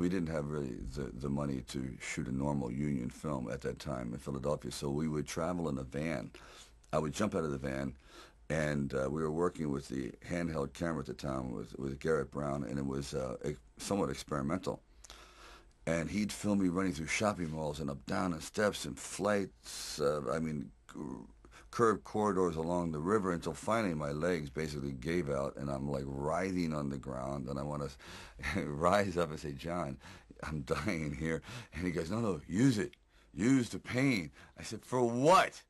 we didn't have really the money to shoot a normal union film at that time in Philadelphia, so we would travel in a van. I would jump out of the van, and we were working with the handheld camera at the time with Garrett Brown, and it was somewhat experimental. And he'd film me running through shopping malls and up down the steps and flights. Curved corridors along the river until finally my legs basically gave out and I'm like writhing on the ground and I want to rise up and say, John, I'm dying here. And he goes, no, no, use it. Use the pain. I said, for what?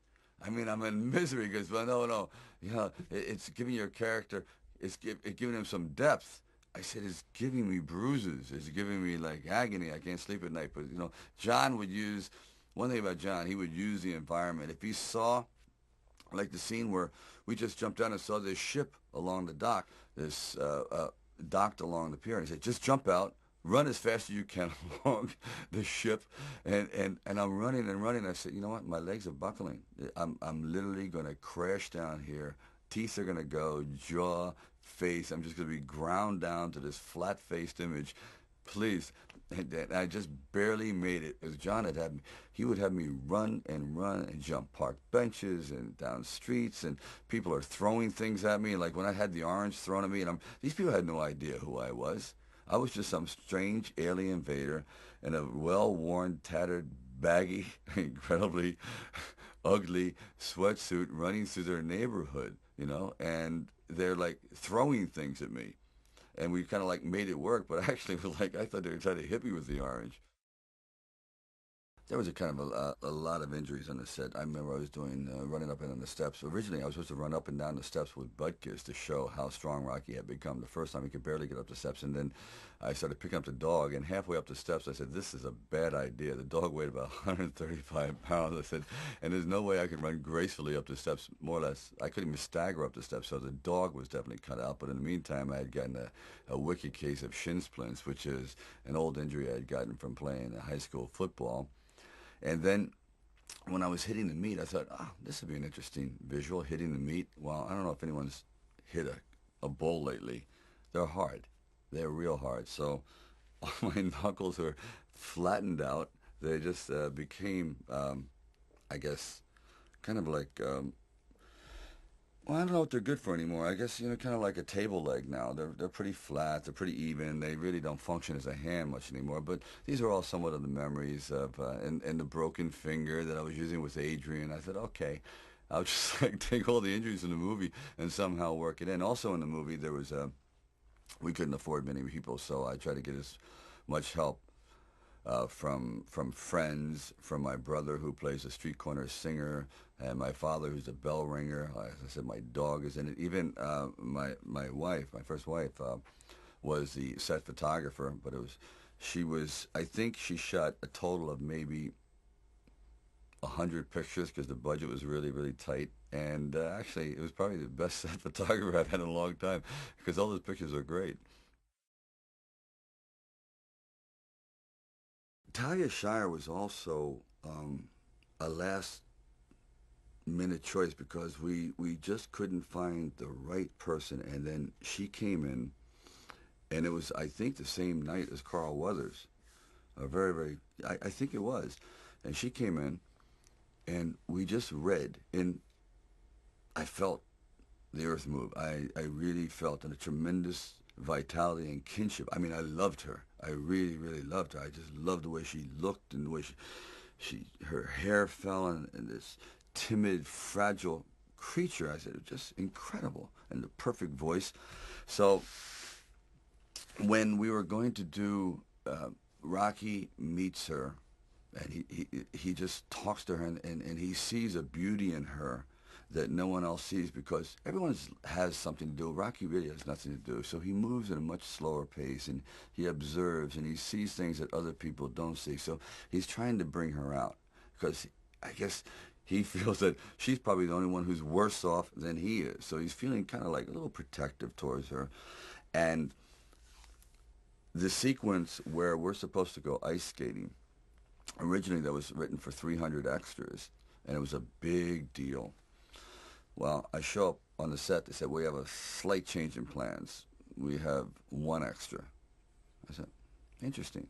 I mean, I'm in misery. He goes, well, no, no. You know, it's giving your character, it's giving him some depth. I said, it's giving me bruises. It's giving me like agony. I can't sleep at night. But, you know, John would use, one thing about John, he would use the environment. If he saw like the scene where we just jumped down and saw this ship along the dock, this docked along the pier, and he said, just jump out, run as fast as you can along the ship, and I'm running and running. I said, you know what? My legs are buckling. I'm literally going to crash down here. Teeth are going to go, jaw, face. I'm just going to be ground down to this flat-faced image. Please. And I just barely made it. As John had me, he would have me run and jump park benches and down streets, and people are throwing things at me. Like when I had the orange thrown at me, and these people had no idea who I was. I was just some strange alien invader in a well-worn, tattered, baggy, incredibly ugly sweatsuit running through their neighborhood, you know, and they're like throwing things at me. And we kind of like made it work, but actually, like I thought they were trying to hit me with the orange. There was a kind of a lot of injuries on the set. I remember I was doing running up and down the steps. Originally, I was supposed to run up and down the steps with butt kiss to show how strong Rocky had become. The first time he could barely get up the steps, and then I started picking up the dog. And halfway up the steps, I said, "This is a bad idea." The dog weighed about 135 pounds. I said, "And there's no way I could run gracefully up the steps." More or less, I couldn't even stagger up the steps. So the dog was definitely cut out. But in the meantime, I had gotten a wicked case of shin splints, which is an old injury I had gotten from playing high school football. And then when I was hitting the meat, I thought, oh, this would be an interesting visual, hitting the meat. Well, I don't know if anyone's hit a bull lately. They're hard. They're real hard. So all my knuckles are flattened out. They just became, I guess, kind of like well, I don't know what they're good for anymore. I guess, you know, kind of like a table leg now. They're pretty flat. They're pretty even. They really don't function as a hand much anymore. But these are all somewhat of the memories of and the broken finger that I was using with Adrian. I said, okay, I'll just like take all the injuries in the movie and somehow work it in. Also in the movie, there was we couldn't afford many people, so I tried to get as much help from friends, from my brother who plays a street corner singer, and my father who's a bell ringer. As I said, my dog is in it. Even my wife, my first wife, was the set photographer. But she was. I think she shot a total of maybe 100 pictures because the budget was really tight. And actually, it was probably the best set photographer I've had in a long time because all those pictures are great. Talia Shire was also a last minute choice because we just couldn't find the right person, and then she came in, and it was I think the same night as Carl Weathers, a very I think it was, and she came in, and we just read, and I felt the earth move. I really felt a tremendous vitality and kinship. I mean, I loved her. I really loved her. I just loved the way she looked and the way she her hair fell and this timid, fragile creature. I said, it was just incredible and the perfect voice. So when we were going to do Rocky meets her, and he just talks to her, and he sees a beauty in her that no one else sees because everyone has something to do. Rocky really has nothing to do, so he moves at a much slower pace, and he observes, and he sees things that other people don't see. So he's trying to bring her out because I guess he feels that she's probably the only one who's worse off than he is. So he's feeling kind of like a little protective towards her. And the sequence where we're supposed to go ice skating, originally that was written for 300 extras, and it was a big deal. Well, I show up on the set. They said, we have a slight change in plans. We have one extra. I said, Interesting.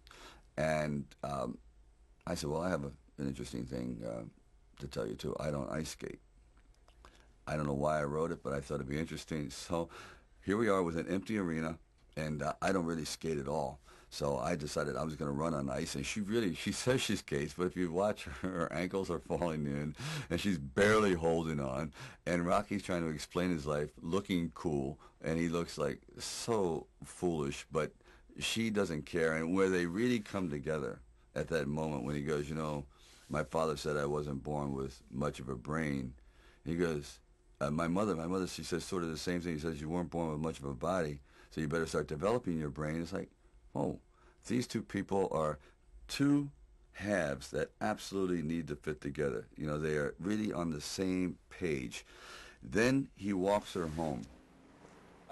And I said, well, I have an interesting thing to tell you too. I don't ice skate. I don't know why I wrote it, but I thought it'd be interesting. So here we are with an empty arena, and I don't really skate at all. So I decided I was going to run on ice, and she says she skates, but if you watch her, her ankles are falling in, and she's barely holding on. And Rocky's trying to explain his life, looking cool, and he looks like so foolish, but she doesn't care. And where they really come together at that moment when he goes, you know, my father said I wasn't born with much of a brain. He goes, my mother, she says sort of the same thing. She says you weren't born with much of a body, so you better start developing your brain. It's like, oh, these two people are two halves that absolutely need to fit together. You know, they are really on the same page. Then he walks her home.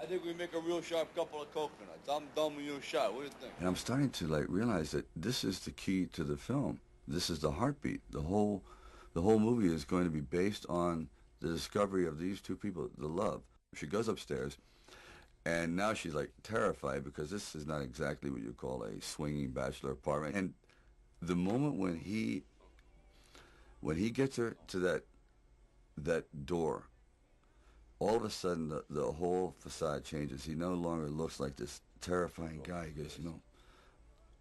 I think we make a real sharp couple of coconuts. I'm done with your shot. What do you think? And I'm starting to like realize that this is the key to the film. This is the heartbeat. The whole movie is going to be based on the discovery of these two people, the love. She goes upstairs, and now she's like terrified because this is not exactly what you call a swinging bachelor apartment. And the moment when he gets her to that door, all of a sudden the whole facade changes. He no longer looks like this terrifying guy. He goes, you know,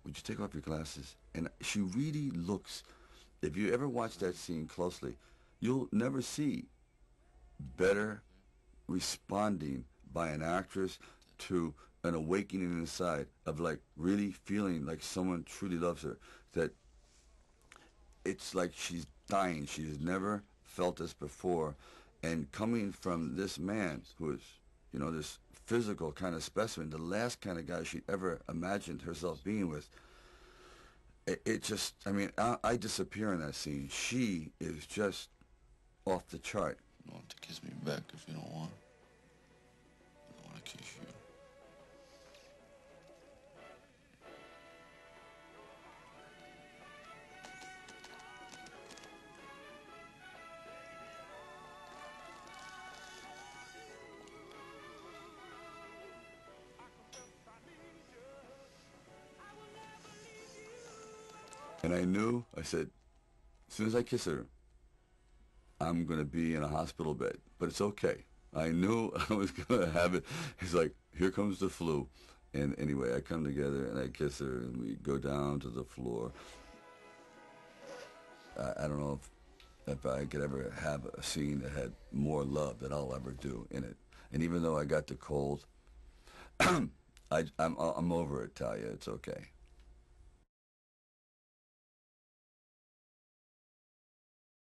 would you take off your glasses? And she really looks, if you ever watch that scene closely, you'll never see better responding by an actress to an awakening inside of like really feeling like someone truly loves her. That it's like she's dying. She's never felt this before. And coming from this man who is, you know, this physical kind of specimen, the last kind of guy she ever imagined herself being with, it just, I mean, I disappear in that scene. She is just off the chart. You don't have to kiss me back if you don't want. I don't want to kiss you. And I knew, I said, as soon as I kiss her, I'm going to be in a hospital bed. But it's okay. I knew I was going to have it. He's like, here comes the flu. And anyway, I come together and I kiss her and we go down to the floor. I don't know if I could ever have a scene that had more love that I'll ever do in it. And even though I got the cold, I'm over it, Talia. It's okay.